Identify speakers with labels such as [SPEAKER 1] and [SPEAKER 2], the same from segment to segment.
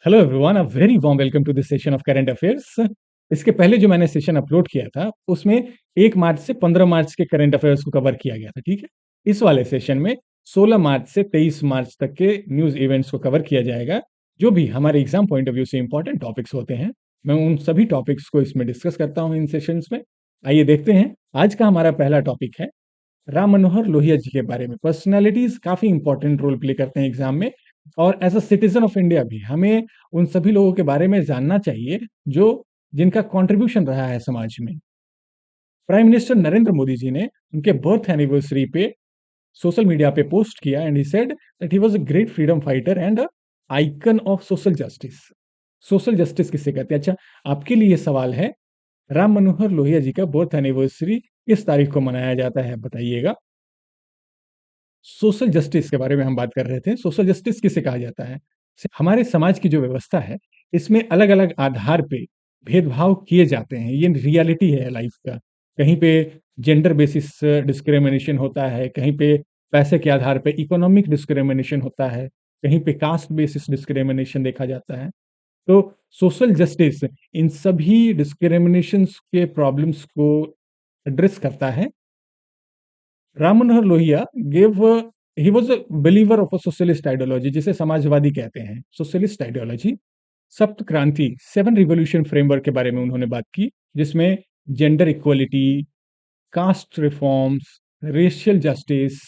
[SPEAKER 1] Hello everyone, a very warm welcome to this session of current affairs. इसके पहले जो मैंने सेशन अपलोड किया था उसमें 1 मार्च से 15 मार्च के करंट अफेयर्स को कवर किया गया था, ठीक है। इस वाले सेशन में 16 मार्च से 23 मार्च तक के न्यूज़ इवेंट्स को कवर किया जाएगा, जो भी हमारे एग्जाम पॉइंट ऑफ व्यू से इंपॉर्टेंट टॉपिक्स होते हैं। मैं उन सभी टॉपिक्स को इसमें डिस्कस करता हूँ इन सेशंस में। आइए देखते हैं। आज का हमारा पहला टॉपिक है राम मनोहर लोहिया जी के बारे में। पर्सनैलिटीज काफ़ी इंपॉर्टेंट रोल प्ले करते हैं एग्जाम में, और as a citizen of India भी हमें उन सभी लोगों के बारे में जानना चाहिए जो जिनका कंट्रीब्यूशन रहा है समाज में। प्राइम मिनिस्टर नरेंद्र मोदी जी ने उनके बर्थ एनिवर्सरी पे सोशल मीडिया पे पोस्ट किया and he said that he was a great freedom fighter and a icon of social justice. Social justice किसे कहते हैं? अच्छा, आपके लिए सवाल है, राम मनोहर लोहिया जी का बर्थ एनिवर्सरी किस तारीख को मनाया जाता है, बताइएगा। सोशल जस्टिस के बारे में हम बात कर रहे थे। सोशल जस्टिस किसे कहा जाता है? हमारे समाज की जो व्यवस्था है, इसमें अलग-अलग आधार पे भेदभाव किए जाते हैं। ये रियलिटी है लाइफ का। कहीं पे जेंडर बेसिस डिस्क्रिमिनेशन होता है, कहीं पे पैसे के आधार पे इकोनॉमिक डिस्क्रिमिनेशन होता है, कहीं पे कास्ट बेसिस डिस्क्रिमिनेशन देखा जाता है। तो सोशल जस्टिस इन सभी डिस्क्रिमिनेशंस के प्रॉब्लम्स को एड्रेस करता है। Ram Manohar Lohia gave he was a believer of a socialist ideology, जिसे समाजवादी कहते हैं। सोशलिस्ट आइडियोलॉजी, सप्त क्रांति, 7 रिवॉल्यूशन फ्रेमवर्क के बारे में उन्होंने बात की, जिसमें gender equality, caste reforms, racial justice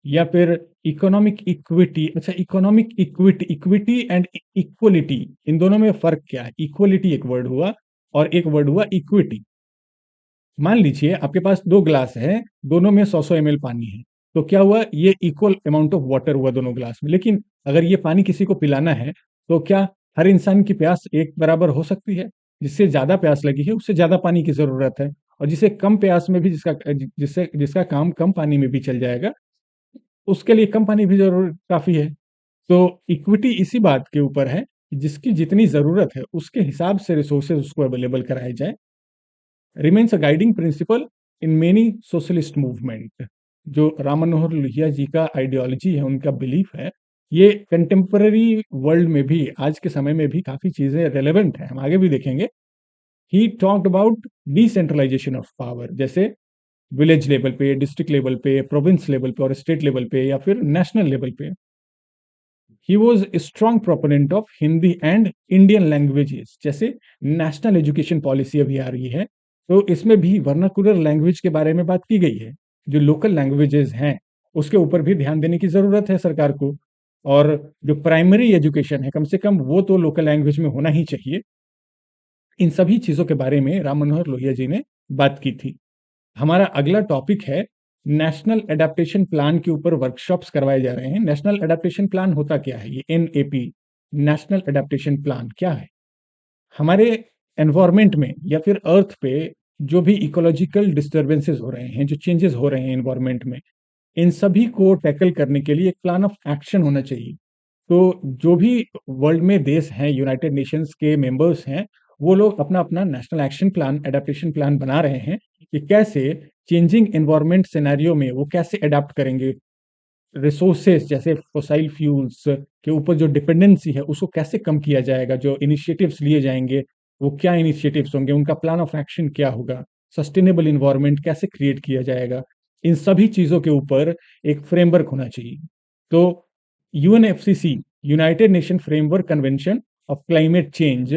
[SPEAKER 1] या फिर इकोनॉमिक इक्विटी। अच्छा, economic equity, equity and equality, इन दोनों में फर्क क्या है? इक्वलिटी एक वर्ड हुआ और एक वर्ड हुआ इक्विटी। मान लीजिए आपके पास 2 ग्लास है, दोनों में 100-100 एमएल पानी है। तो क्या हुआ? ये इक्वल अमाउंट ऑफ वाटर हुआ दोनों ग्लास में। लेकिन अगर ये पानी किसी को पिलाना है, तो क्या हर इंसान की प्यास एक बराबर हो सकती है? जिससे ज़्यादा प्यास लगी है, उससे ज़्यादा पानी की ज़रूरत है, और जिसे कम प्यास में भी जिसका काम कम पानी में भी चल जाएगा, उसके लिए कम पानी भी ज़रूर काफ़ी है। तो इक्विटी इसी बात के ऊपर है कि जिसकी जितनी ज़रूरत है, उसके हिसाब से रिसोर्सेज़ उसको अवेलेबल कराए जाएँ। Remains a guiding principal in many socialist movement. जो राम मनोहर लोहिया जी का आइडियोलॉजी है, उनका बिलीफ है, ये कंटेम्पररी वर्ल्ड में भी, आज के समय में भी काफ़ी चीज़ें रेलेवेंट हैं, हम आगे भी देखेंगे। He talked about decentralisation of power, जैसे विलेज लेवल पे, डिस्ट्रिक्ट लेवल पे, प्रोविंस लेवल पे और स्टेट लेवल पे या फिर नेशनल लेवल पे। He was strong proponent of Hindi and Indian languages. जैसे नेशनल एजुकेशन पॉलिसी अभी आ रही है, तो इसमें भी वर्नाकुलर लैंग्वेज के बारे में बात की गई है। जो लोकल लैंग्वेजेस हैं, उसके ऊपर भी ध्यान देने की ज़रूरत है सरकार को। और जो प्राइमरी एजुकेशन है, कम से कम वो तो लोकल लैंग्वेज में होना ही चाहिए। इन सभी चीज़ों के बारे में राम मनोहर लोहिया जी ने बात की थी। हमारा अगला टॉपिक है, नेशनल एडेप्टेशन प्लान के ऊपर वर्कशॉप्स करवाए जा रहे हैं। नेशनल एडेप्टेशन प्लान होता क्या है? ये एनएपी, नेशनल एडेप्टेशन प्लान क्या है? हमारे एनवायरनमेंट में या फिर अर्थ पे जो भी इकोलॉजिकल डिस्टर्बेंसेस हो रहे हैं, जो चेंजेस हो रहे हैं एनवायरनमेंट में, इन सभी को टैकल करने के लिए एक प्लान ऑफ एक्शन होना चाहिए। तो जो भी वर्ल्ड में देश हैं, यूनाइटेड नेशंस के मेंबर्स हैं, वो लोग अपना-अपना national action plan, adaptation plan बना रहे हैं कि कैसे चेंजिंग एनवायरनमेंट सिनेरियो में वो कैसे अडॉप्ट करेंगे। रिसोर्सेज जैसे फॉसिल फ्यूल्स के ऊपर जो डिपेंडेंसी है, उसको कैसे कम किया जाएगा? जो इनिशिएटिव्स लिए जाएँगे, वो क्या इनिशिएटिव्स होंगे? उनका प्लान ऑफ एक्शन क्या होगा? सस्टेनेबल एनवायरनमेंट कैसे क्रिएट किया जाएगा? इन सभी चीज़ों के ऊपर एक फ्रेमवर्क होना चाहिए। तो UNFCCC, United nation framework convention of climate change,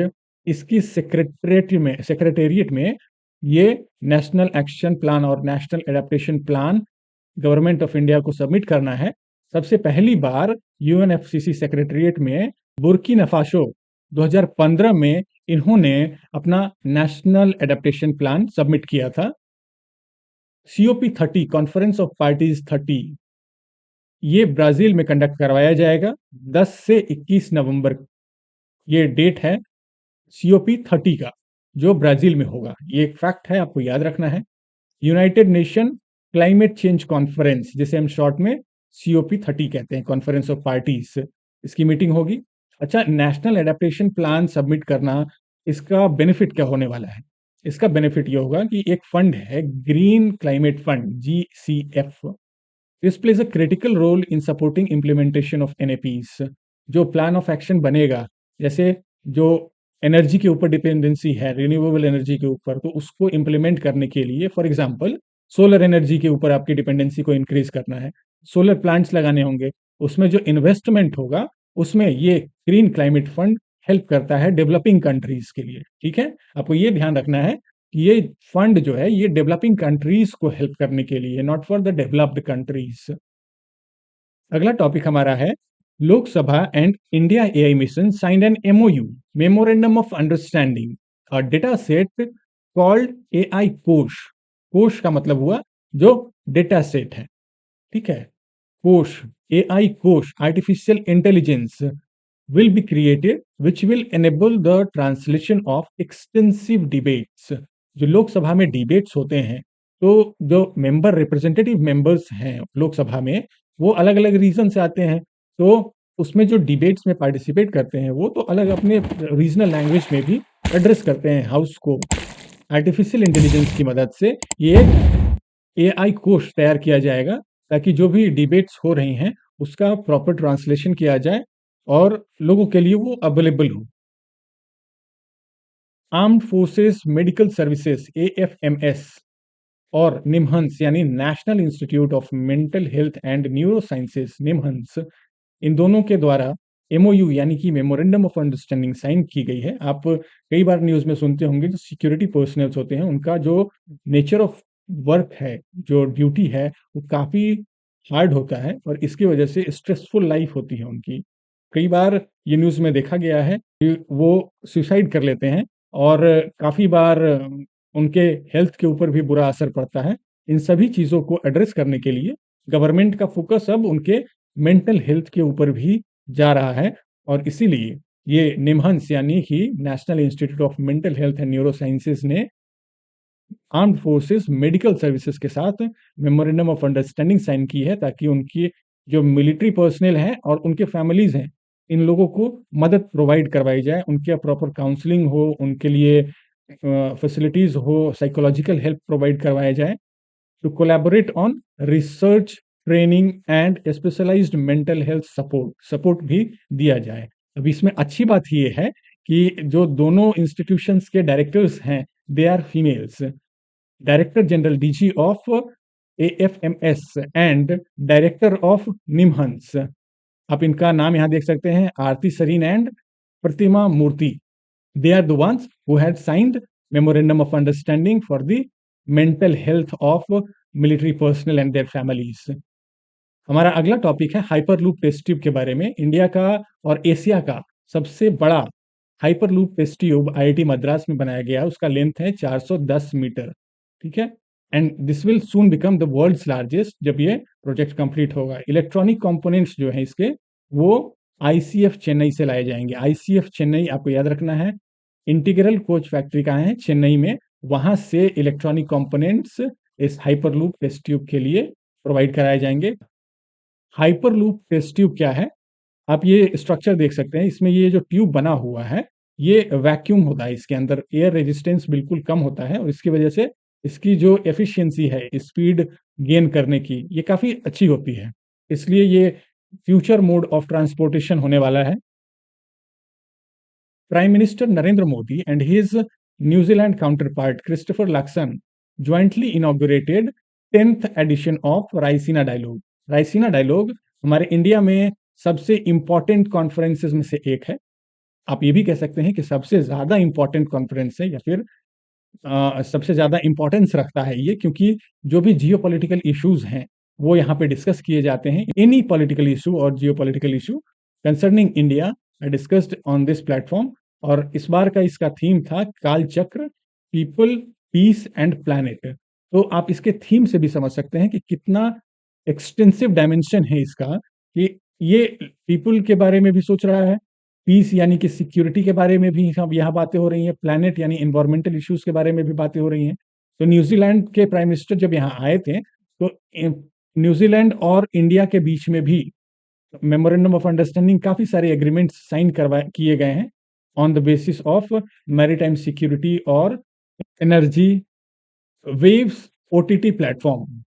[SPEAKER 1] इसकी सेक्रेटेरिएट में ये नेशनल एक्शन प्लान और national adaptation plan government of India को सबमिट करना है। सबसे पहली बार यूएनएफसीसी सेक्रेटेरिएट में बुर्किना फासो 2015 में इन्होंने अपना नेशनल एडेप्टेशन प्लान सबमिट किया था। सीओपी 30, कॉन्फ्रेंस ऑफ पार्टीज 30, ये ब्राजील में कंडक्ट करवाया जाएगा 10 से 21 नवंबर। ये डेट है सीओपी 30 का, जो ब्राजील में होगा। ये एक फैक्ट है, आपको याद रखना है। United nation climate change conference, जिसे हम शॉर्ट में सीओपी 30 कहते हैं, कॉन्फ्रेंस ऑफ पार्टीज, इसकी मीटिंग होगी। अच्छा, नेशनल एडेप्टेशन प्लान सबमिट करना, इसका बेनिफिट क्या होने वाला है? इसका बेनिफिट ये होगा कि एक फंड है, green climate fund, GCF. This plays a critical role in supporting implementation of NAPs. जो प्लान ऑफ एक्शन बनेगा, जैसे जो एनर्जी के ऊपर डिपेंडेंसी है, रिन्यूएबल एनर्जी के ऊपर, तो उसको इम्प्लीमेंट करने के लिए फॉर एग्ज़ाम्पल सोलर एनर्जी के ऊपर आपकी डिपेंडेंसी को इंक्रीज़ करना है, सोलर प्लांट्स लगाने होंगे, उसमें जो इन्वेस्टमेंट होगा, उसमें ये ग्रीन क्लाइमेट फंड हेल्प करता है डेवलपिंग कंट्रीज़ के लिए, ठीक है? आपको ये ध्यान रखना है कि ये फंड जो है, ये डेवलपिंग कंट्रीज़ को हेल्प करने के लिए, not for the developed countries. अगला टॉपिक हमारा है Lok Sabha and India AI mission signed an MOU memorandum of understanding a data set called AI कोश। कोश का मतलब हुआ जो डेटा सेट है, ठीक है? कोश, एआई कोश, artificial intelligence will be created which will enable the translation of extensive debates। जो लोकसभा में डिबेट्स होते हैं, तो जो मेंबर रिप्रेजेंटेटिव मेंबर्स हैं लोकसभा में, वो अलग-अलग रीजन से आते हैं, तो उसमें जो डिबेट्स में पार्टिसिपेट करते हैं, वो तो अलग अपने रीजनल लैंग्वेज में भी एड्रेस करते हैं हाउस को। आर्टिफिशियल इंटेलिजेंस की मदद से ये एआई कोश तैयार किया जाएगा ताकि जो भी डिबेट्स हो रही हैं, उसका प्रॉपर ट्रांसलेशन किया जाए और लोगों के लिए वो अवेलेबल हो। Armed forces medical services AFMS और निमहंस यानी national institute of mental health and neurosciences NIMHANS, इन दोनों के द्वारा एमओयू यानी कि मेमोरेंडम ऑफ अंडरस्टैंडिंग साइन की गई है। आप कई बार न्यूज़ में सुनते होंगे जो सिक्योरिटी पर्सनल्स होते हैं, उनका जो नेचर ऑफ वर्क है, जो ड्यूटी है, वो काफ़ी हार्ड होता है और इसकी वजह से स्ट्रेसफुल लाइफ होती है उनकी। कई बार ये न्यूज़ में देखा गया है कि वो सुसाइड कर लेते हैं और काफ़ी बार उनके हेल्थ के ऊपर भी बुरा असर पड़ता है। इन सभी चीज़ों को एड्रेस करने के लिए गवर्नमेंट का फ़ोकस अब उनके मेंटल हेल्थ के ऊपर भी जा रहा है और इसीलिए ये निमहंस यानी कि national institute of mental health and neuro sciences ने आर्म्ड फोर्सेस मेडिकल सर्विसेज के साथ मेमोरेंडम ऑफ अंडरस्टैंडिंग साइन की है ताकि उनकी जो मिलिट्री पर्सनल हैं और उनके फैमिलीज हैं, इन लोगों को मदद प्रोवाइड करवाई जाए, उनके प्रॉपर काउंसलिंग हो, उनके लिए फैसिलिटीज हो, साइकोलॉजिकल हेल्प प्रोवाइड करवाया जाए to collaborate on research, training and specialised mental health support support भी दिया जाए। अब इसमें अच्छी बात ये है कि जो दोनों इंस्टीट्यूशंस के डायरेक्टर्स हैं, they are females. Director general DG of AFMS and director of NIMHANS, आप इनका नाम यहाँ देख सकते हैं, Aarti Sarin and Pratima Murthy. They are the ones who had signed memorandum of understanding for the mental health of military personnel and their families. हमारा अगला topic है हाइपरलूप टेस्ट ट्यूब के बारे में। इंडिया का और एशिया का सबसे बड़ा hyperloop test tube IIT Madras में बनाया गया है। उसका लेंथ है 410 मीटर, ठीक है? And this will soon become the world's largest जब ये प्रोजेक्ट कंप्लीट होगा। इलेक्ट्रॉनिक कंपोनेंट्स जो हैं इसके, वो आईसीएफ चेन्नई से लाए जाएंगे। आईसीएफ चेन्नई आपको याद रखना है, इंटीग्रल कोच फैक्ट्री कहाँ है? चेन्नई में। वहां से इलेक्ट्रॉनिक कंपोनेंट्स इस हाइपरलूप टेस्ट ट्यूब के लिए प्रोवाइड कराए जाएंगे। हाइपरलूप टेस्ट ट्यूब क्या है? आप ये स्ट्रक्चर देख सकते हैं, इसमें ये जो ट्यूब बना हुआ है, ये वैक्यूम होता है, इसके अंदर एयर रेजिस्टेंस बिल्कुल कम होता है और इसकी वजह से इसकी जो एफिशिएंसी है स्पीड गेन करने की, ये काफ़ी अच्छी होती है। इसलिए ये फ्यूचर मोड ऑफ ट्रांसपोर्टेशन होने वाला है। Prime Minister Narendra Modi and his New Zealand counterpart Christopher Luxon jointly inaugurated 10th edition of Raisina dialogue. Raisina dialogue हमारे इंडिया में सबसे इम्पोर्टेंट कॉन्फ्रेंसेस में से एक है। आप ये भी कह सकते हैं कि सबसे ज़्यादा इम्पोर्टेंट कॉन्फ्रेंस है, या फिर सबसे ज़्यादा इम्पोर्टेंस रखता है ये, क्योंकि जो भी जियोपॉलिटिकल इश्यूज हैं वो यहाँ पे डिस्कस किए जाते हैं। एनी पॉलिटिकल इशू और geopolitical issue concerning India are discussed on this platform. और इस बार का इसका थीम था काल चक्र, पीपल, पीस एंड प्लैनेट। तो आप इसके थीम से भी समझ सकते हैं कि कितना एक्सटेंसिव डायमेंशन है इसका, कि ये पीपल के बारे में भी सोच रहा है, पीस यानी कि सिक्योरिटी के बारे में भी अब यहाँ बातें हो रही हैं, प्लैनेट यानी एनवायरमेंटल इश्यूज के बारे में भी बातें हो रही हैं। तो न्यूजीलैंड के प्राइम मिनिस्टर जब यहाँ आए थे, तो न्यूजीलैंड और इंडिया के बीच में भी मेमोरेंडम ऑफ अंडरस्टैंडिंग काफ़ी सारे एग्रीमेंट्स साइन किए गए हैं on the basis of maritime security और एनर्जी। Waves OTT platform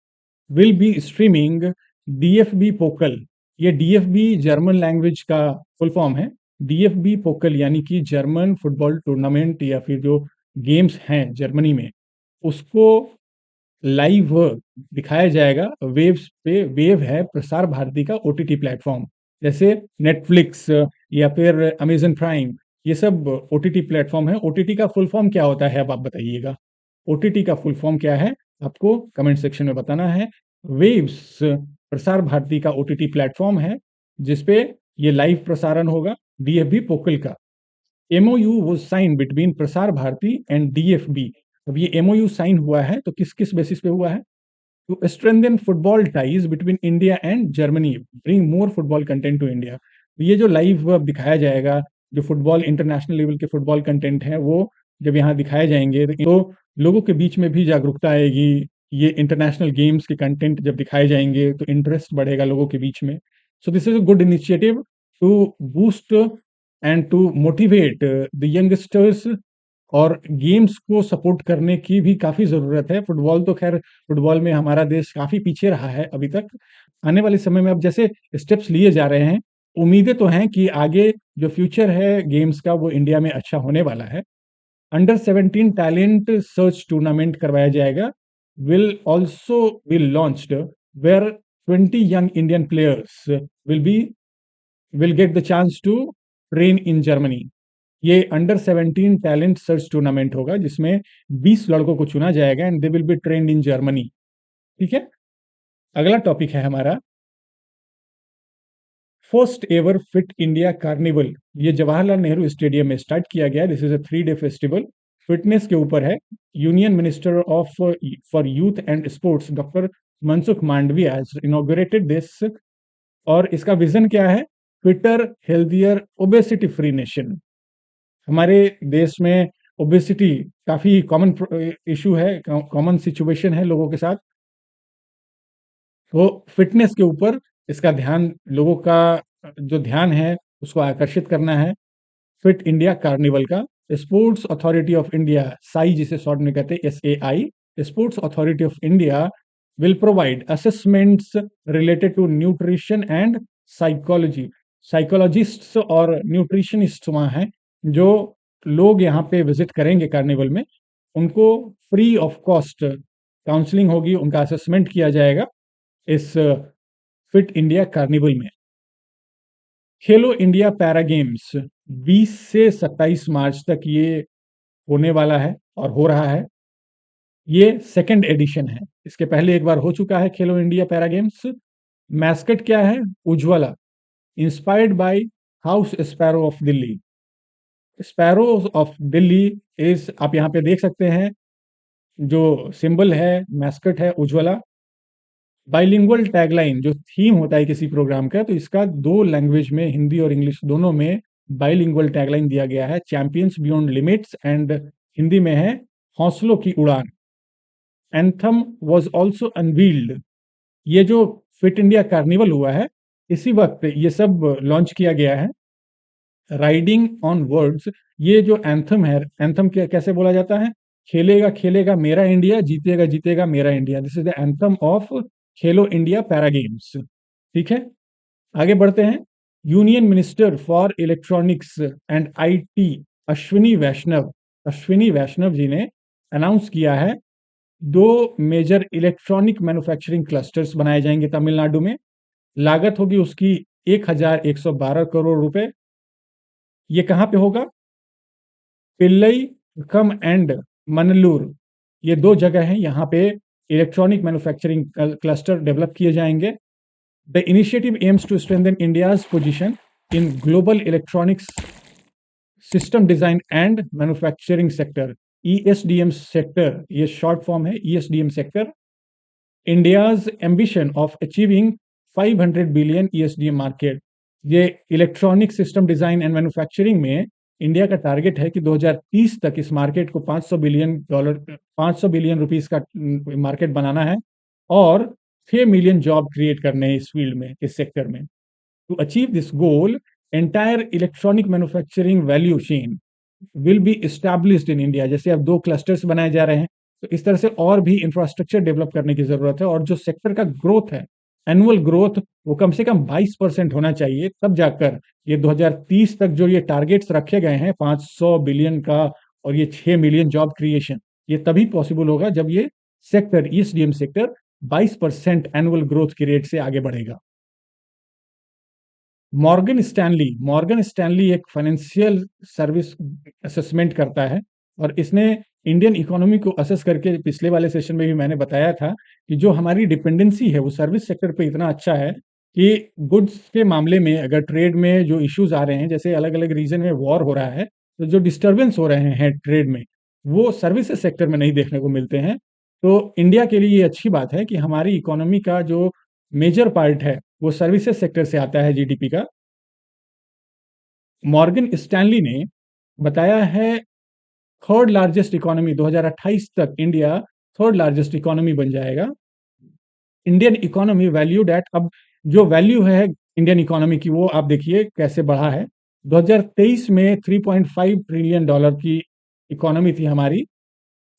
[SPEAKER 1] will be streaming DFB Pokal. ये डीएफबी जर्मन लैंग्वेज का फुल फॉर्म है, डीएफबी पोकल यानी कि जर्मन फुटबॉल टूर्नामेंट या फिर जो गेम्स हैं जर्मनी में, उसको लाइव दिखाया जाएगा वेव्स पे। वेव है प्रसार भारती का ओटीटी प्लेटफॉर्म, जैसे नेटफ्लिक्स या फिर अमेजन प्राइम, ये सब ओटीटी प्लेटफॉर्म है। ओटीटी का फुल फॉर्म क्या होता है, अब आप बताइएगा। ओटीटी का फुल फॉर्म क्या है, आपको कमेंट सेक्शन में बताना है। वेव्स प्रसार भारती का ओटीटी प्लेटफॉर्म है जिसपे ये लाइव प्रसारण होगा डीएफबी पोकल का। एमओयू वो sign between Prasar Bharati and DFB. अब ये एमओयू साइन हुआ है तो किस किस बेसिस पे हुआ है? To strengthen football ties between India and Germany, bring more football content to India. ये जो लाइव अब दिखाया जाएगा, जो फुटबॉल इंटरनेशनल लेवल के फुटबॉल कंटेंट है वो जब यहाँ दिखाए जाएंगे तो लोगों के बीच में भी जागरूकता आएगी। ये इंटरनेशनल गेम्स के कंटेंट जब दिखाए जाएंगे तो इंटरेस्ट बढ़ेगा लोगों के बीच में। So this is a good initiative to boost and to motivate the youngsters. और गेम्स को सपोर्ट करने की भी काफ़ी ज़रूरत है। फुटबॉल तो ख़ैर, फुटबॉल में हमारा देश काफ़ी पीछे रहा है अभी तक। आने वाले समय में अब जैसे स्टेप्स लिए जा रहे हैं, उम्मीदें तो हैं कि आगे जो फ्यूचर है गेम्स का वो इंडिया में अच्छा होने वाला है। अंडर 17 टैलेंट सर्च टूर्नामेंट करवाया जाएगा, will also be launched, where 20 young Indian players will be will get the chance to train in Germany. ये अंडर 17 टैलेंट सर्च टूर्नामेंट होगा जिसमें 20 लड़कों को चुना जाएगा and they will be trained in Germany. ठीक है, अगला टॉपिक है हमारा first ever fit India carnival. ये जवाहरलाल नेहरू स्टेडियम में स्टार्ट किया गया। This is a 3 day festival, fitness के ऊपर है। Union minister of for youth and sports doctor Mansukh Mandaviya has inaugurated this. और इसका विजन क्या है? Fitter, healthier, obesity free nation. हमारे देश में ओबेसिटी काफी कॉमन इशू है, कॉमन सिचुएशन है लोगों के साथ। तो फिटनेस के ऊपर इसका ध्यान, लोगों का जो ध्यान है उसको आकर्षित करना है। फिट इंडिया कार्निवल का sports authority of India, SAI जिसे शॉर्ट में कहते हैं, SAI, sports authority of India will provide assessments related to nutrition and psychology. Psychologists और न्यूट्रिशनिस्ट वहाँ हैं, जो लोग यहाँ पे विजिट करेंगे कार्निवल में, उनको फ्री ऑफ कॉस्ट काउंसलिंग होगी, उनका असेसमेंट किया जाएगा इस फिट इंडिया कार्निवल में। खेलो इंडिया पैरा गेम्स 20 से 27 मार्च तक ये होने वाला है और हो रहा है। ये सेकंड एडिशन है, इसके पहले एक बार हो चुका है खेलो इंडिया पैरा गेम्स। मैस्कट क्या है? Ujjwala, inspired by house sparrow of Delhi. Sparrow of Delhi is, आप यहाँ पे देख सकते हैं, जो सिंबल है मैस्कट है उज्ज्वला। बाइलिंगुअल टैगलाइन जो थीम होता है किसी प्रोग्राम का, तो इसका 2 लैंग्वेज में, हिंदी और इंग्लिश दोनों में बाइलिंगुअल टैगलाइन दिया गया है, champions beyond limits, and Hindi में है हौसलों की उड़ान। Anthem was also unveiled. ये जो फिट इंडिया कार्निवल हुआ है इसी वक्त ये सब लॉन्च किया गया है। राइडिंग ऑन वर्ड्स, ये जो एंथम है, एंथम कैसे बोला जाता है? खेलेगा खेलेगा मेरा इंडिया, जीतेगा जीतेगा मेरा India. This is the anthem of Khelo India para games. ठीक है, आगे बढ़ते हैं। Union minister for electronics and IT Ashwini Vaishnaw ji ने अनाउंस किया है 2 मेजर इलेक्ट्रॉनिक मैन्युफैक्चरिंग क्लस्टर्स बनाए जाएंगे तमिलनाडु में। लागत होगी उसकी 1112 करोड़ रुपए। ये कहाँ पे होगा? पिल्लई कम एंड मनलूर, ये 2 जगह हैं, यहाँ पे इलेक्ट्रॉनिक मैन्युफैक्चरिंग क्लस्टर डेवलप किए जाएंगे। The initiative aims to strengthen India's position in global electronics system design and manufacturing sector, ESDM sector, ये शॉर्ट फॉर्म है, ESDM sector. India's ambition of achieving 500 billion ESDM market. ये electronic system design and manufacturing में India का target है कि 2030 तक इस market को $500 बिलियन रुपीस का मार्केट बनाना है और 6 मिलियन जॉब क्रिएट करने हैं इस फील्ड में, इस सेक्टर में। To achieve this goal, entire electronic manufacturing value chain will be established in India. जैसे अब 2 क्लस्टर्स बनाए जा रहे हैं, तो इस तरह से और भी इंफ्रास्ट्रक्चर डेवलप करने की जरूरत है। और जो सेक्टर का ग्रोथ है एनुअल ग्रोथ वो कम से कम 22% होना चाहिए, तब जाकर ये 2030 तक जो ये टारगेट्स रखे गए हैं 500 बिलियन का और ये 6 मिलियन जॉब क्रिएशन, ये तभी पॉसिबल होगा जब ये sector, ESDM sector 22% annual growth की रेट से आगे बढ़ेगा। मॉर्गन स्टैनली एक फाइनेंशियल सर्विस असेसमेंट करता है और इसने इंडियन इकोनॉमी को असेस करके, पिछले वाले सेशन में भी मैंने बताया था कि जो हमारी डिपेंडेंसी है वो सर्विस सेक्टर पे इतना अच्छा है कि गुड्स के मामले में अगर ट्रेड में जो इश्यूज आ रहे हैं, जैसे अलग अलग रीजन में वॉर हो रहा है, तो जो डिस्टर्बेंस हो रहे हैं ट्रेड में, वो सर्विसेज सेक्टर में नहीं देखने को मिलते हैं। तो इंडिया के लिए ये अच्छी बात है कि हमारी इकोनॉमी का जो मेजर पार्ट है वो सर्विसेज सेक्टर से आता है जीडीपी का। मॉर्गन स्टैनली ने बताया है थर्ड लार्जेस्ट इकोनॉमी 2028 तक इंडिया थर्ड लार्जेस्ट इकोनॉमी बन जाएगा। इंडियन इकोनॉमी वैल्यूड एट, अब जो वैल्यू है इंडियन इकोनॉमी की वो आप देखिए कैसे बढ़ा है। 2023 में 3.5 ट्रिलियन डॉलर की इकोनॉमी थी हमारी,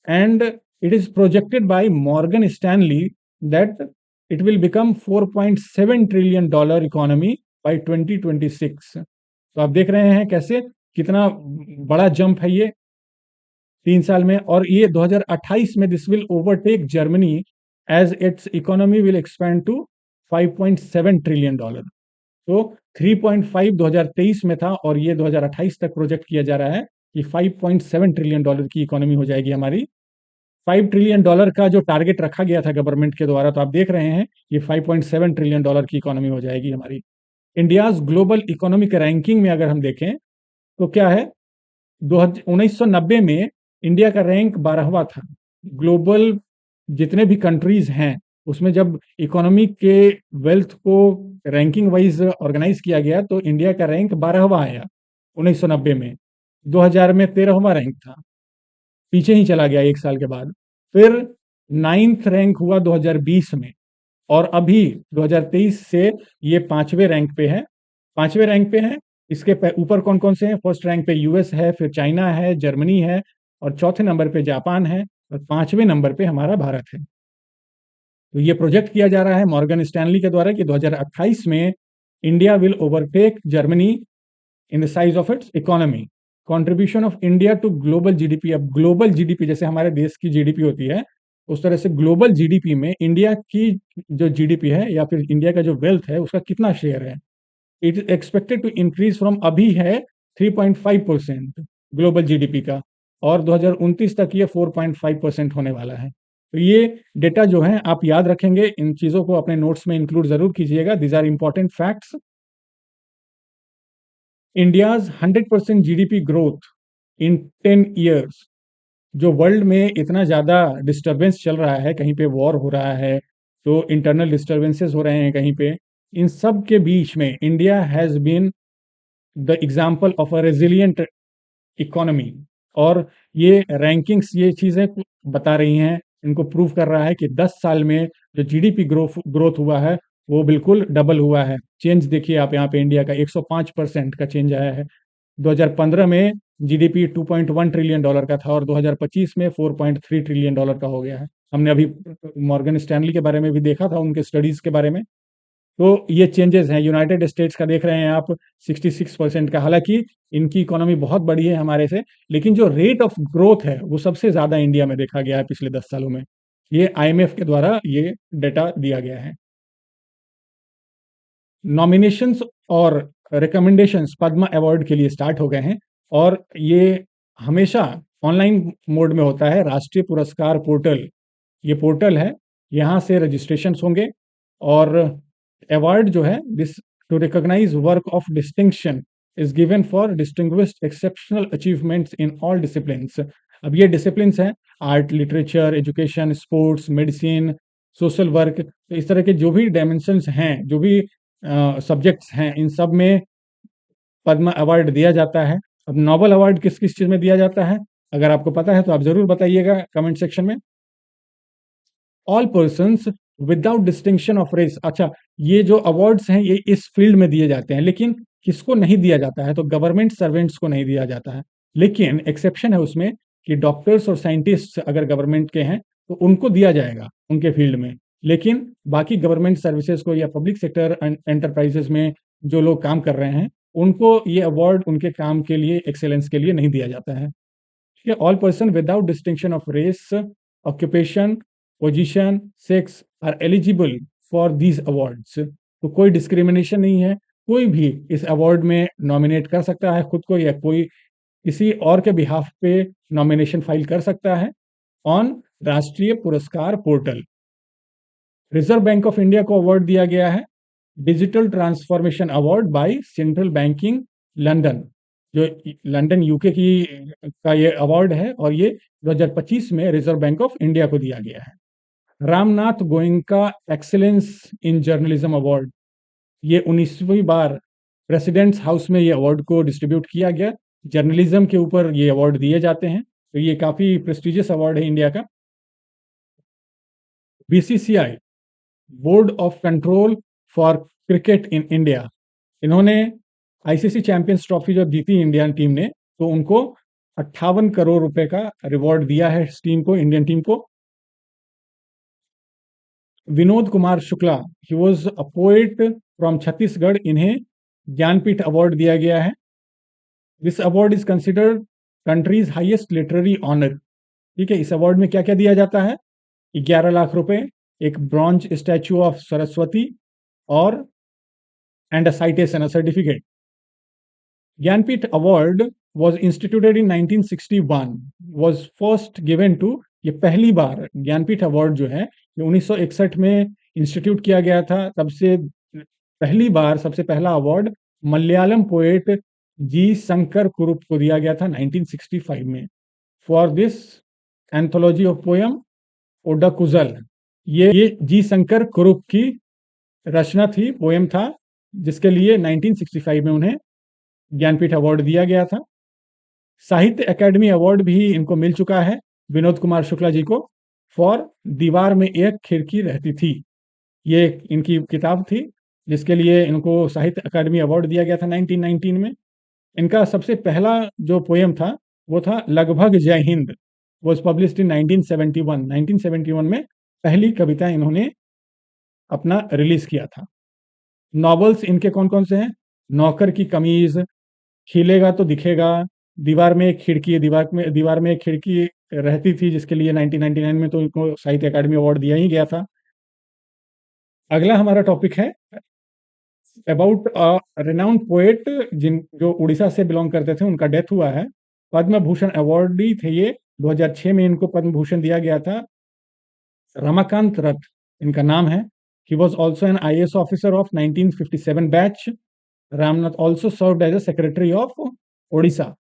[SPEAKER 1] and it is projected bye Morgan Stanley that it will become 4.7 trillion dollar economy bye 2026। तो आप देख रहे हैं कैसे कितना बड़ा जंप है ये 3 साल में। और ये 2028 में this will overtake Germany as its economy will expand to 5.7 trillion dollar. तो 3.5 2023 में था और ये 2028 तक प्रोजेक्ट किया जा रहा है कि 5.7 ट्रिलियन डॉलर की इकोनॉमी हो जाएगी हमारी। 5 ट्रिलियन डॉलर का जो टारगेट रखा गया था गवर्नमेंट के द्वारा, तो आप देख रहे हैं ये 5.7 ट्रिलियन डॉलर की इकोनॉमी हो जाएगी हमारी। इंडियाज ग्लोबल इकोनॉमिक रैंकिंग में अगर हम देखें तो क्या है, 1990 में इंडिया का रैंक 12वां था। ग्लोबल जितने भी कंट्रीज हैं उसमें जब इकोनॉमी के वेल्थ को रैंकिंग वाइज ऑर्गेनाइज किया गया तो इंडिया का रैंक 12वां आया 1990 में। 2000 में 13वां रैंक था, पीछे ही चला गया एक साल के बाद। फिर 9th रैंक हुआ 2020 में, और अभी 2023 से ये 5वें रैंक पे है। 5वें रैंक पे है। इसके ऊपर कौन कौन से हैं? फर्स्ट रैंक पे यूएस है, फिर चाइना है, जर्मनी है, और चौथे नंबर पे जापान है, और 5वें नंबर पे हमारा भारत है। तो ये प्रोजेक्ट किया जा रहा है मॉर्गन स्टैनली के द्वारा कि 2028 में India will overtake Germany in the size of its economy. Contribution of India to global GDP, अब ग्लोबल जीडीपी जैसे हमारे देश की जीडीपी होती है उस तरह से ग्लोबल जीडीपी में इंडिया की जो जीडीपी है या फिर इंडिया का जो वेल्थ है उसका कितना शेयर है। It is expected to increase from, अभी है 3.5% ग्लोबल जीडीपी का, और 2029 तक ये 4.5% होने वाला है। तो ये डेटा जो है आप याद रखेंगे, इन चीजों को अपने नोट्स में इंक्लूड जरूर कीजिएगा। These are important facts. India's 100% GDP growth in 10 years. जो वर्ल्ड में इतना ज़्यादा डिस्टरबेंस चल रहा है, कहीं पे वॉर हो रहा है, तो इंटरनल डिस्टरबेंसेस हो रहे हैं कहीं पे, इन सब के बीच में India has been the example of a resilient economy. और ये रैंकिंग्स ये चीज़ें बता रही हैं, इनको प्रूव कर रहा है कि 10 साल में जो जीडीपी ग्रोथ हुआ है वो बिल्कुल डबल हुआ है। चेंज देखिए आप यहाँ पे, इंडिया का 105% का चेंज आया है। 2015 में जीडीपी 2.1 ट्रिलियन डॉलर का था और 2025 में 4.3 ट्रिलियन डॉलर का हो गया है। हमने अभी मॉर्गन स्टैनली के बारे में भी देखा था, उनके स्टडीज के बारे में। तो ये चेंजेस हैं। यूनाइटेड स्टेट्स का देख रहे हैं आप 66% का, हालांकि इनकी इकोनॉमी बहुत बड़ी है हमारे से, लेकिन जो रेट ऑफ ग्रोथ है वो सबसे ज़्यादा इंडिया में देखा गया है पिछले 10 सालों में। ये आईएमएफ के द्वारा ये डेटा दिया गया है। नॉमिनेशंस और रिकमेंडेशंस पद्मा अवार्ड के लिए स्टार्ट हो गए हैं, और ये हमेशा ऑनलाइन मोड में होता है। राष्ट्रीय पुरस्कार पोर्टल, ये पोर्टल है, यहाँ से रजिस्ट्रेशंस होंगे, और अवार्ड जो है this to recognise work of distinction is given for distinguished exceptional achievements in all disciplines. अब ये डिसिप्लिन्स हैं art, literature, education, sports, medicine, social work, तो इस तरह के जो भी डायमेंशंस हैं, जो भी सब्जेक्ट्स हैं, इन सब में पद्मा अवार्ड दिया जाता है। अब नोबल अवार्ड किस किस चीज़ में दिया जाता है, अगर आपको पता है तो आप ज़रूर बताइएगा कमेंट सेक्शन में। All persons without distinction of race. अच्छा, ये जो अवार्ड्स हैं ये इस फील्ड में दिए जाते हैं, लेकिन किसको नहीं दिया जाता है, तो गवर्नमेंट सर्वेंट्स को नहीं दिया जाता है। लेकिन एक्सेप्शन है उसमें कि डॉक्टर्स और साइंटिस्ट अगर गवर्नमेंट के हैं तो उनको दिया जाएगा उनके फील्ड में। लेकिन बाकी गवर्नमेंट सर्विसेज को या पब्लिक सेक्टर एंटरप्राइजेस में जो लोग काम कर रहे हैं, उनको ये अवार्ड उनके काम के लिए, एक्सेलेंस के लिए नहीं दिया जाता है। ठीक है, all person without distinction of race, occupation, position, sex are eligible for these awards. तो कोई डिस्क्रिमिनेशन नहीं है, कोई भी इस अवार्ड में नॉमिनेट कर सकता है खुद को, या कोई किसी और के बिहाफ पे नॉमिनेशन फाइल कर सकता है ऑन राष्ट्रीय पुरस्कार portal. Reserve bank of India को अवार्ड दिया गया है digital transformation award by central banking London, जो लंदन यूके की का ये अवार्ड है, और ये 2025 में रिजर्व बैंक ऑफ इंडिया को दिया गया है। Ramnath Goenka excellence in journalism award, ये 19वीं बार प्रेसिडेंट्स हाउस में ये अवार्ड को डिस्ट्रीब्यूट किया गया। जर्नलिज्म के ऊपर ये अवार्ड दिए जाते हैं, तो ये काफ़ी प्रेस्टिजियस अवार्ड है इंडिया का। BCCI, board of control for cricket in India, इन्होंने आईसीसी चैंपियंस ट्रॉफी जब जीती इंडियन टीम ने, तो उनको 58 करोड़ रुपए का रिवॉर्ड दिया है इस टीम को, इंडियन टीम को। Vinod Kumar Shukla, he was a poet from Chhattisgarh, इन्हें ज्ञानपीठ अवार्ड दिया गया है। This award is considered country's highest literary honour. ठीक है, इस अवार्ड में क्या क्या दिया जाता है? 11 लाख रुपए, एक ब्रॉन्ज स्टैचू ऑफ सरस्वती, और and a citation, a certificate. Jnanpith award was instituted in 1961, was first given to, ये पहली बार ज्ञानपीठ अवार्ड जो है ये 1961 में इंस्टीट्यूट किया गया था। तब से पहली बार सबसे पहला award Malayalam poet G Shankar Kurup को दिया गया था 1965 में, for this anthology of poem Odakkuzhal. ये जी शंकर कुरुप की रचना थी, पोएम था, जिसके लिए 1965 में उन्हें ज्ञानपीठ अवार्ड दिया गया था। साहित्य अकेडमी अवार्ड भी इनको मिल चुका है, विनोद कुमार शुक्ला जी को, फॉर दीवार में एक खिड़की रहती थी। ये इनकी किताब थी जिसके लिए इनको साहित्य अकादमी अवार्ड दिया गया था 1919 में। इनका सबसे पहला जो पोएम था वो था लगभग जय हिंद, वॉज पब्लिश्ड इन 1971। 1971 में पहली कविता इन्होंने अपना रिलीज किया था। नॉवेल्स इनके कौन कौन से हैं? नौकर की कमीज, खिलेगा तो दिखेगा, दीवार में एक खिड़की, दीवार में एक खिड़की रहती थी, जिसके लिए 1999 में तो इनको साहित्य अकादमी अवार्ड दिया ही गया था। अगला हमारा टॉपिक है अबाउट रेनाउंड पोएट, जिन जो उड़ीसा से बिलोंग करते थे, उनका डेथ हुआ है। पद्म भूषण अवार्डी थे ये, 2006 में इनको पद्म भूषण दिया गया था। रमाकांत रथ इनका नाम है। He was also an IAS officer of 1957 batch. Ramnath also served as a secretary of Odisha.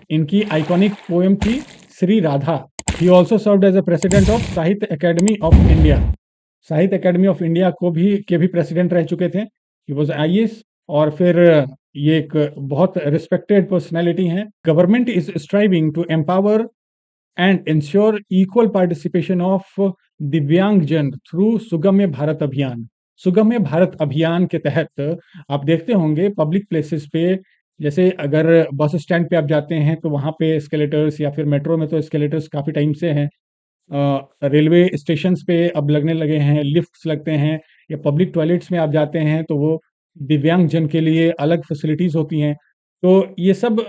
[SPEAKER 1] इनकी आइकॉनिक पोएम थी Shri Radha. He also served as a president of Sahitya academy of India. Sahitya academy of India के भी प्रेसिडेंट रह चुके थे। ही वॉज IAS, और फिर ये एक बहुत रिस्पेक्टेड पर्सनैलिटी हैं। Government is striving to empower and ensure equal participation of divyangjan through Sugamya Bharat Abhiyan. Sugamya Bharat अभियान के तहत आप देखते होंगे पब्लिक प्लेसेस पे, जैसे अगर बस स्टैंड पे आप जाते हैं तो वहाँ पे एस्केलेटर्स, या फिर मेट्रो में तो एस्केलेटर्स काफ़ी टाइम से हैं। रेलवे स्टेशंस पे अब लगने लगे हैं, लिफ्ट्स लगते हैं, या पब्लिक टॉयलेट्स में आप जाते हैं तो वो दिव्यांगजन के लिए अलग फैसिलिटीज़ होती हैं। तो ये सब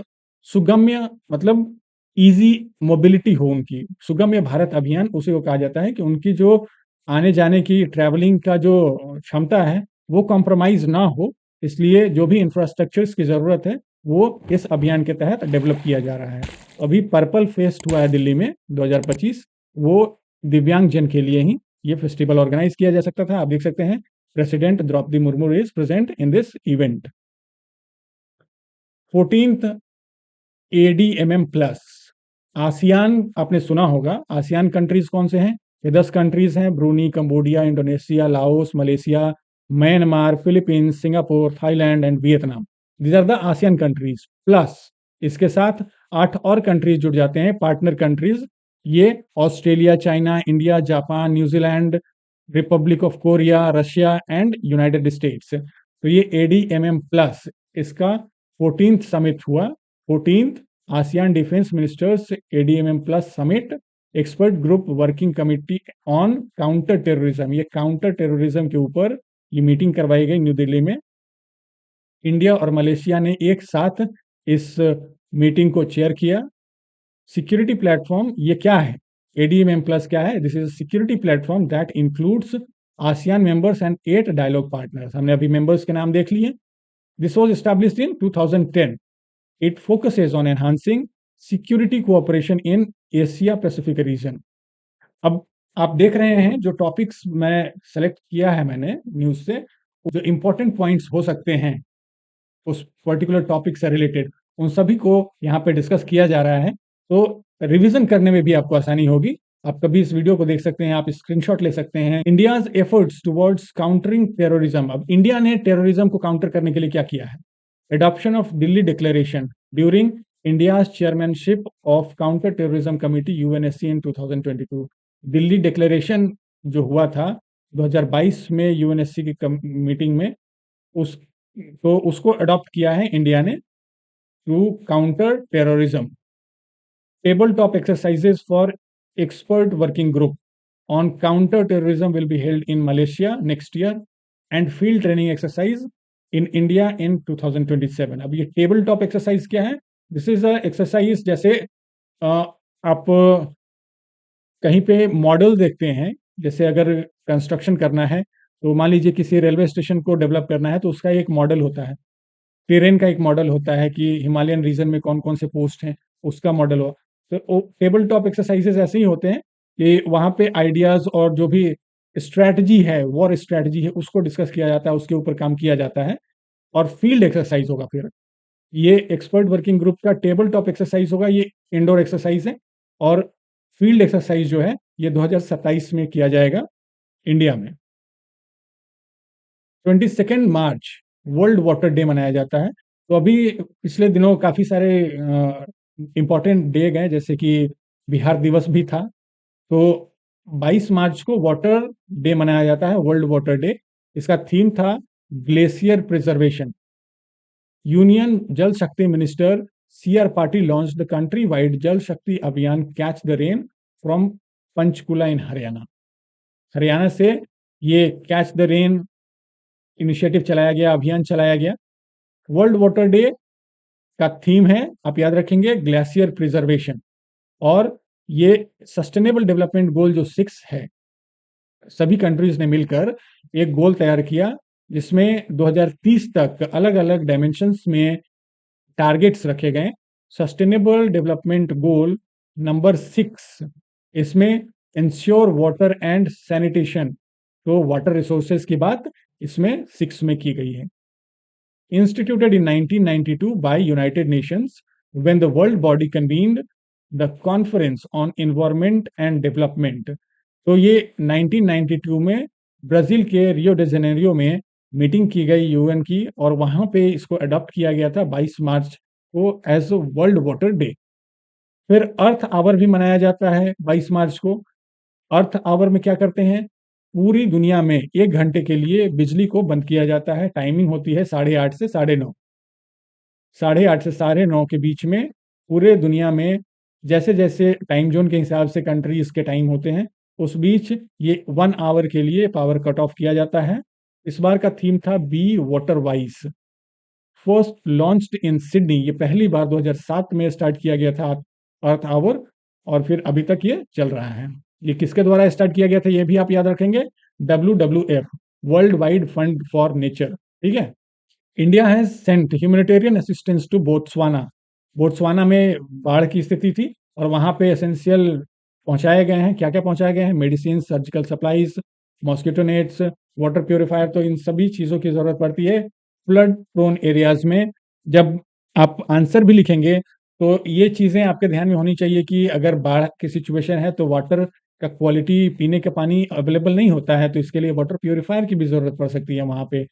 [SPEAKER 1] सुगम्य, मतलब ईज़ी मोबिलिटी हो उनकी। सुगम्य भारत अभियान उसी को कहा जाता है कि उनकी जो आने जाने की, ट्रैवलिंग का जो क्षमता है वो कॉम्प्रोमाइज़ ना हो, इसलिए जो भी इंफ्रास्ट्रक्चर्स की ज़रूरत है वो इस अभियान के तहत डेवलप किया जा रहा है। अभी पर्पल फेस्ट हुआ है दिल्ली में 2025, वो दिव्यांगजन के लिए ही ये फेस्टिवल ऑर्गेनाइज किया जा सकता था। आप देख सकते हैं president Draupadi Murmu is present in this event. 14th ADMM plus, ASEAN आपने सुना होगा। आसियान कंट्रीज कौन से हैं? ये 10 कंट्रीज हैं, Brunei, Cambodia, Indonesia, Laos, Malaysia, Myanmar, Philippines, Singapore, Thailand and Vietnam. These are the ASEAN countries. Plus इसके साथ 8 और कंट्रीज जुड़ जाते हैं, पार्टनर कंट्रीज। ये Australia, China, India, Japan, New Zealand, Republic of Korea, Russia and United States. तो ये ADMM plus, इसका 14th समिट हुआ। 14th ASEAN defence ministers ADMM plus summit expert group working committee on counter terrorism. ये counter terrorism के ऊपर ये meeting करवाई गई न्यू दिल्ली में। इंडिया और मलेशिया ने एक साथ इस मीटिंग को चेयर किया। सिक्योरिटी प्लेटफॉर्म ये क्या है? एडीएमएम प्लस क्या है? This is a security platform that includes ASEAN members and 8 dialogue partners. हमने अभी मेंबर्स के नाम देख लिए। This was established in 2010। It focuses on enhancing security cooperation in Asia Pacific region. अब आप देख रहे हैं जो टॉपिक्स मैं सेलेक्ट किया है मैंने न्यूज से, जो इंपॉर्टेंट पॉइंट्स हो सकते हैं उस पर्टिकुलर टॉपिक से रिलेटेड, उन सभी को यहाँ पे डिस्कस किया जा रहा है। तो रिवीजन करने में भी आपको आसानी होगी। आप कभी इस वीडियो को देख सकते हैं, आप स्क्रीनशॉट ले सकते हैं। India's efforts towards countering terrorism. अब इंडिया ने टेररिज्म को काउंटर करने के लिए क्या किया है? Adoption of Delhi declaration during India's chairmanship of counter terrorism committee UNSC in 2022। Delhi declaration जो हुआ था 2022 में यूएनएससी की मीटिंग में, उस तो उसको अडॉप्ट किया है इंडिया ने to counter terrorism. Table top exercises for expert working group on counter terrorism will be held in Malaysia next year and field training exercise in India in 2027। अब ये टेबल टॉप एक्सरसाइज क्या है? This is a exercise जैसे आप कहीं पे model देखते हैं, जैसे अगर कंस्ट्रक्शन करना है तो मान लीजिए किसी रेलवे स्टेशन को डेवलप करना है तो उसका एक मॉडल होता है। टेरेन का एक मॉडल होता है कि हिमालयन रीजन में कौन कौन से पोस्ट हैं, उसका मॉडल हो। तो टेबल टॉप एक्सरसाइजेस ऐसे ही होते हैं कि वहाँ पे आइडियाज और जो भी स्ट्रैटेजी है, वॉर स्ट्रैटेजी है, उसको डिस्कस किया जाता है, उसके ऊपर काम किया जाता है। और फील्ड एक्सरसाइज होगा फिर, ये एक्सपर्ट वर्किंग ग्रुप का टेबल टॉप एक्सरसाइज होगा, ये इंडोर एक्सरसाइज है। और फील्ड एक्सरसाइज जो है ये 2027 में किया जाएगा इंडिया में। 22 मार्च वर्ल्ड वाटर डे मनाया जाता है। तो अभी पिछले दिनों काफ़ी सारे इम्पोर्टेंट डे गए, जैसे कि बिहार दिवस भी था। तो 22 मार्च को वाटर डे मनाया जाता है, वर्ल्ड वाटर डे। इसका थीम था glacier preservation. Union Jal Shakti minister CR Patil launch the countrywide Jal Shakti Abhiyan catch the rain from Panchkula in Haryana. Haryana से ये कैच द रेन इनिशिएटिव चलाया गया, अभियान चलाया गया। वर्ल्ड वाटर डे का थीम है, आप याद रखेंगे, ग्लेशियर प्रिजर्वेशन। और ये सस्टेनेबल डेवलपमेंट गोल जो 6 है, सभी कंट्रीज ने मिलकर एक गोल तैयार किया जिसमें 2030 तक अलग अलग डायमेंशंस में टारगेट्स रखे गए। सस्टेनेबल डेवलपमेंट गोल नंबर 6, इसमें इंश्योर वाटर एंड सैनिटेशन, तो वाटर रिसोर्सेज की बात इसमें 6 में की गई है। Instituted in 1992 by United Nations when the world body convened the Conference on Environment and Development। तो ये 1992 में ब्राजील के रियो डे जेनेरियो में मीटिंग की गई यूएन की, और वहां पे इसको अडॉप्ट किया गया था 22 मार्च को एज वर्ल्ड वाटर डे। फिर अर्थ आवर भी मनाया जाता है 22 मार्च को। अर्थ आवर में क्या करते हैं? पूरी दुनिया में 1 घंटे के लिए बिजली को बंद किया जाता है। टाइमिंग होती है 8:30 से 9:30। 8:30 से 9:30 के बीच में पूरे दुनिया में जैसे जैसे टाइम जोन के हिसाब से कंट्रीज के टाइम होते हैं, उस बीच ये 1 आवर के लिए पावर कट ऑफ किया जाता है। इस बार का थीम था be water wise. First launched in Sydney, ये पहली बार 2007 में स्टार्ट किया गया था अर्थ आवर, और फिर अभी तक ये चल रहा है। ये किसके द्वारा स्टार्ट किया गया था ये भी आप याद रखेंगे, WWF, world wide fund for nature. ठीक है। India has sent humanitarian assistance to Botswana. Botswana में बाढ़ की स्थिति थी और वहां पे एसेंशियल पहुंचाए गए हैं। क्या क्या पहुंचाए गए हैं? Medicine, surgical supplies, mosquito nets, water purifier. तो इन सभी चीज़ों की ज़रूरत पड़ती है फ्लड प्रोन एरियाज में। जब आप आंसर भी लिखेंगे तो ये चीज़ें आपके ध्यान में होनी चाहिए कि अगर बाढ़ की सिचुएशन है तो वाटर का क्वालिटी, पीने का पानी अवेलेबल नहीं होता है, तो इसके लिए वाटर प्योरीफायर की भी ज़रूरत पड़ सकती है। वहाँ पे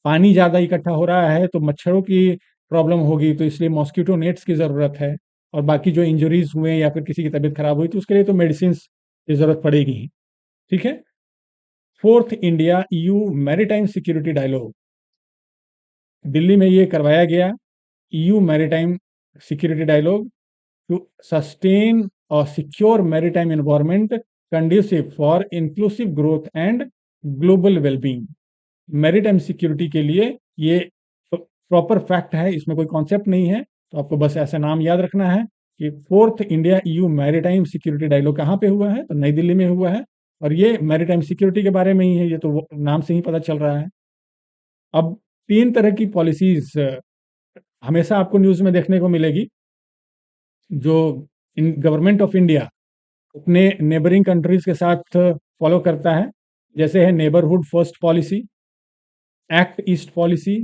[SPEAKER 1] पानी ज़्यादा इकट्ठा हो रहा है तो मच्छरों की प्रॉब्लम होगी, तो इसलिए मॉस्किटो नेट्स की ज़रूरत है। और बाकी जो इंजरीज हुए या फिर किसी की तबीयत खराब हुई तो उसके लिए तो मेडिसिन की ज़रूरत पड़ेगी ही। ठीक है। Fourth India EU maritime security dialogue, Delhi में ये करवाया गया। EU maritime security dialogue to sustain a secure maritime environment conducive for inclusive growth and global wellbeing. Maritime security के लिए ये प्रॉपर फैक्ट है, इसमें कोई कॉन्सेप्ट नहीं है, तो आपको बस ऐसा नाम याद रखना है कि fourth India EU maritime security dialogue कहाँ पे हुआ है, तो नई दिल्ली में हुआ है, और ये मैरीटाइम सिक्योरिटी के बारे में ही है, ये तो नाम से ही पता चल रहा है। अब तीन तरह की पॉलिसीज हमेशा आपको न्यूज में देखने को मिलेगी जो गवर्नमेंट ऑफ इंडिया अपने नेबरिंग कंट्रीज के साथ फॉलो करता है, जैसे है neighbourhood first policy, act east policy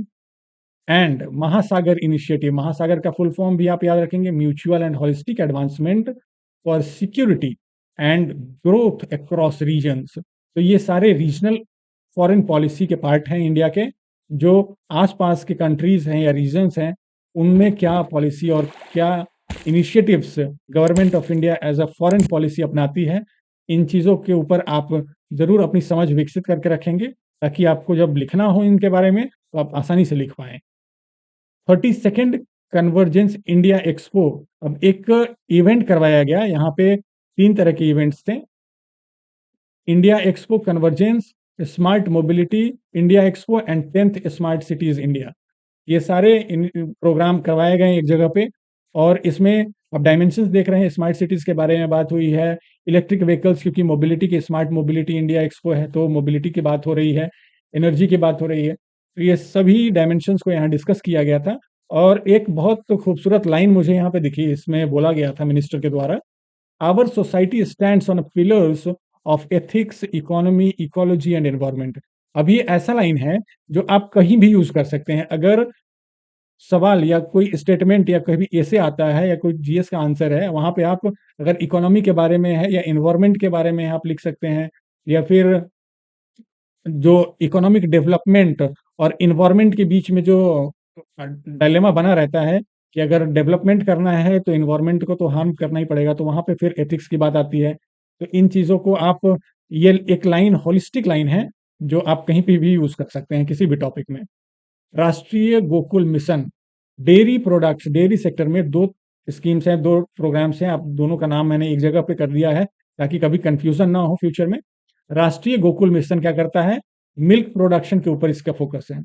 [SPEAKER 1] and Mahasagar initiative. Mahasagar का फुल फॉर्म भी आप याद रखेंगे, mutual and holistic advancement for security and growth across regions. तो ये सारे रीजनल फॉरेन पॉलिसी के पार्ट हैं इंडिया के, जो आसपास के कंट्रीज हैं या रीजन्स हैं उनमें क्या पॉलिसी और क्या initiatives government of India as a foreign policy अपनाती है, इन चीज़ों के ऊपर आप ज़रूर अपनी समझ विकसित करके रखेंगे, ताकि आपको जब लिखना हो इनके बारे में तो आप आसानी से लिख पाएँ। 32nd कन्वर्जेंस इंडिया एक्सपो, अब एक इवेंट करवाया गया, यहाँ पे तीन तरह के इवेंट्स थे, India expo convergence, smart mobility India expo and 10th smart cities India. ये सारे प्रोग्राम करवाए गए एक जगह पे, और इसमें अब डायमेंशंस देख रहे हैं, स्मार्ट सिटीज के बारे में बात हुई है, इलेक्ट्रिक व्हीकल्स, क्योंकि मोबिलिटी की स्मार्ट मोबिलिटी इंडिया एक्सपो है तो मोबिलिटी की बात हो रही है, एनर्जी की बात हो रही है, तो ये सभी डायमेंशंस को यहाँ डिस्कस किया गया था। और एक बहुत खूबसूरत लाइन मुझे यहाँ पे दिखी, इसमें बोला गया था मिनिस्टर के द्वारा, our society stands on pillars of ethics, economy, ecology and environment. अब ये ऐसा लाइन है जो आप कहीं भी यूज कर सकते हैं, अगर सवाल या कोई स्टेटमेंट या कभी ऐसे आता है या कोई जीएस का आंसर है, वहां पे आप अगर इकोनॉमी के बारे में है या एनवायरनमेंट के बारे में आप लिख सकते हैं, या फिर जो इकोनॉमिक डेवलपमेंट और इन्वायरमेंट के बीच में जो डायलेमा बना रहता है कि अगर डेवलपमेंट करना है तो इन्वायरमेंट को तो हार्म करना ही पड़ेगा, तो वहां पे फिर एथिक्स की बात आती है। तो इन चीजों को आप, ये एक लाइन होलिस्टिक लाइन है जो आप कहीं पे भी यूज कर सकते हैं किसी भी टॉपिक में। राष्ट्रीय Gokul mission, dairy products, dairy sector में दो स्कीम्स हैं, दो प्रोग्राम्स हैं, आप दोनों का नाम मैंने एक जगह पे कर दिया है ताकि कभी कंफ्यूजन ना हो फ्यूचर में। राष्ट्रीय गोकुल मिशन क्या करता है, मिल्क प्रोडक्शन के ऊपर इसका फोकस है,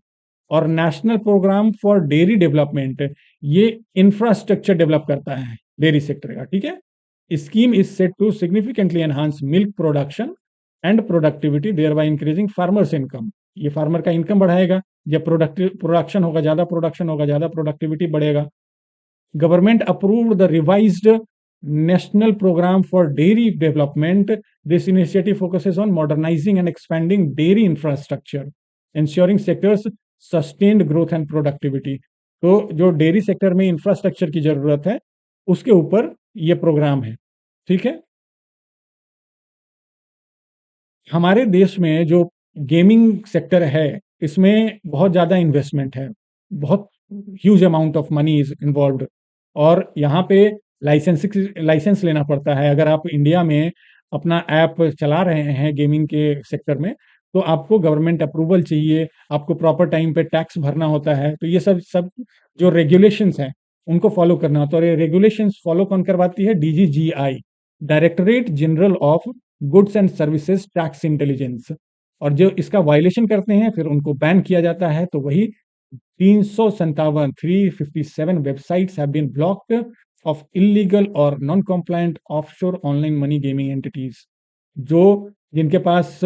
[SPEAKER 1] और national programme for dairy development ये इंफ्रास्ट्रक्चर डेवलप करता है डेयरी सेक्टर का, ठीक है। Scheme is set to significantly enhance milk production and productivity, thereby increasing farmers income. ये फार्मर का इनकम बढ़ाएगा, जब प्रोडक्शन होगा, ज्यादा प्रोडक्शन होगा, ज्यादा प्रोडक्टिविटी बढ़ेगा। Government approved the revised National Program for Dairy Development. This initiative focuses on modernizing and expanding dairy infrastructure, ensuring sectors sustained growth and productivity. तो जो डेयरी सेक्टर में इंफ्रास्ट्रक्चर की जरूरत है उसके ऊपर ये प्रोग्राम है, ठीक है। हमारे देश में जो गेमिंग सेक्टर है इसमें बहुत ज़्यादा इन्वेस्टमेंट है, बहुत huge amount of money is involved, और यहाँ पे लाइसेंस लेना पड़ता है। अगर आप इंडिया में अपना ऐप चला रहे हैं गेमिंग के सेक्टर में तो आपको गवर्नमेंट अप्रूवल चाहिए, आपको प्रॉपर टाइम पे टैक्स भरना होता है, तो ये सब सब जो रेगुलेशंस हैं उनको फॉलो करना होता है। और ये रेगुलेशंस फॉलो कौन करवाती है, DGGI, directorate general of goods and services tax intelligence. और जो इसका वायलेशन करते हैं फिर उनको बैन किया जाता है। तो वही 357 websites have been blocked of illegal और non compliant offshore online money gaming entities, जो जिनके पास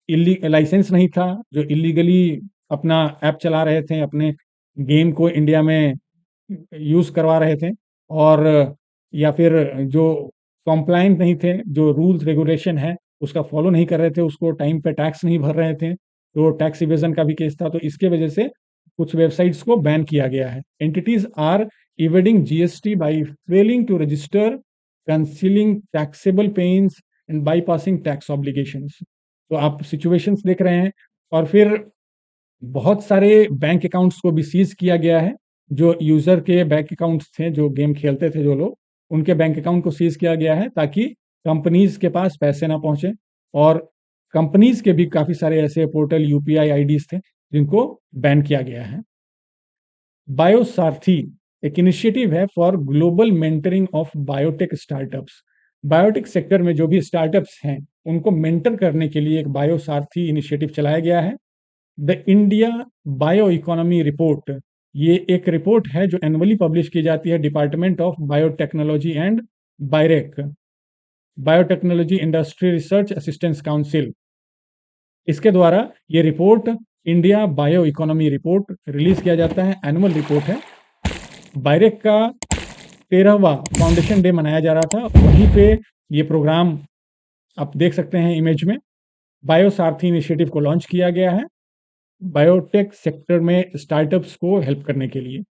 [SPEAKER 1] लाइसेंस नहीं था, जो इलीगली अपना ऐप चला रहे थे, अपने गेम को इंडिया में यूज करवा रहे थे, और या फिर जो कॉम्प्लाइंट नहीं थे, जो रूल्स रेगुलेशन है उसका फॉलो नहीं कर रहे थे, उसको टाइम पे टैक्स नहीं भर रहे थे, तो टैक्स इवेजन का भी केस था। तो इसके वजह से कुछ वेबसाइट्स को बैन किया गया है। Entities are evading GST by failing to register, concealing taxable pens and bypassing tax obligations. तो आप सिचुएशंस देख रहे हैं। और फिर बहुत सारे बैंक अकाउंट्स को भी सीज किया गया है, जो यूजर के बैंक अकाउंट्स थे, जो गेम खेलते थे जो लोग, उनके बैंक अकाउंट को सीज किया गया है ताकि कंपनीज के पास पैसे ना पहुंचे। और कंपनीज के भी काफी सारे ऐसे पोर्टल यूपीआई आईडीज थे जिनको बैन किया गया है। बायोसारथी, एक इनिशिएटिव है for global mentoring of biotech startups. Biotech sector में जो भी स्टार्टअप्स हैं उनको मेंटर करने के लिए एक बायोसारथी इनिशिएटिव चलाया गया है। The India bio economy report, ये एक रिपोर्ट है जो एनुअली पब्लिश की जाती है department of biotechnology and BIRAC, biotechnology industry research assistance council, इसके द्वारा ये report India bio economy report release किया जाता है। एनुअल रिपोर्ट है। बायरेक का 13वां फाउंडेशन डे मनाया जा रहा था, वहीं पे ये प्रोग्राम आप देख सकते हैं इमेज में। बायोसारथी इनिशिएटिव को लॉन्च किया गया है बायोटेक सेक्टर में स्टार्टअप्स को हेल्प करने के लिए।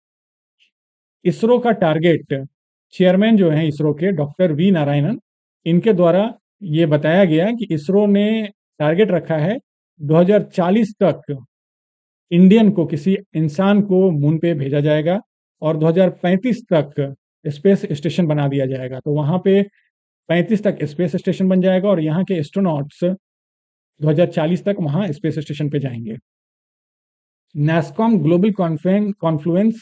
[SPEAKER 1] इसरो का टारगेट, चेयरमैन जो हैं इसरो के डॉक्टर वी नारायणन, इनके द्वारा ये बताया गया कि इसरो ने टारगेट रखा है 2040 तक इंडियन को, किसी इंसान को मून पे भेजा जाएगा और 2035 तक स्पेस स्टेशन बना दिया जाएगा। तो वहाँ पे 35 तक स्पेस स्टेशन बन जाएगा और यहाँ के एस्ट्रोनॉट्स 2040 तक वहाँ स्पेस स्टेशन पे जाएंगे। नैस्कॉम ग्लोबल कॉन्फ्लुएंस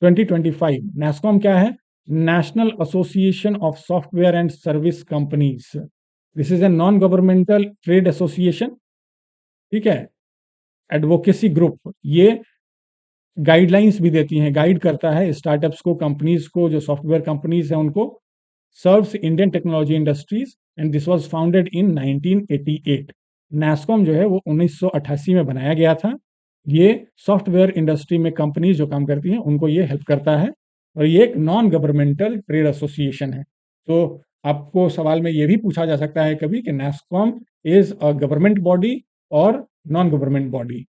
[SPEAKER 1] 2025, नैस्कॉम क्या है? National association of software and service companies. This is a non governmental trade association, ठीक है, एडवोकेसी ग्रुप। ये गाइडलाइंस भी देती हैं, गाइड करता है स्टार्टअप्स को, कंपनीज को, जो सॉफ्टवेयर कंपनीज हैं उनको। Serves Indian technology industries and this was founded in 1988। NASSCOM जो है वो 1988 में बनाया गया था। ये सॉफ्टवेयर इंडस्ट्री में कंपनीज जो काम करती हैं उनको ये हेल्प करता है और ये एक नॉन गवर्नमेंटल ट्रेड एसोसिएशन है। तो आपको सवाल में ये भी पूछा जा सकता है कभी कि NASSCOM is a government body और non government body.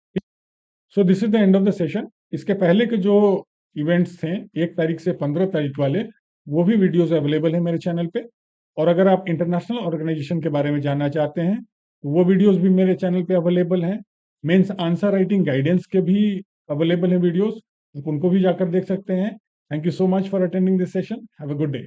[SPEAKER 1] So this is the end of the session. इसके पहले के जो इवेंट्स थे 1 तारीख से 15 तारीख वाले, वो भी वीडियोस अवेलेबल है मेरे चैनल पे। और अगर आप इंटरनेशनल ऑर्गेनाइजेशन के बारे में जानना चाहते हैं तो वो वीडियोस भी मेरे चैनल पे अवेलेबल हैं। मेंस आंसर राइटिंग गाइडेंस के भी अवेलेबल हैं वीडियोस, आप उनको भी जाकर देख सकते हैं। Thank you so much for attending this session. Have a good day.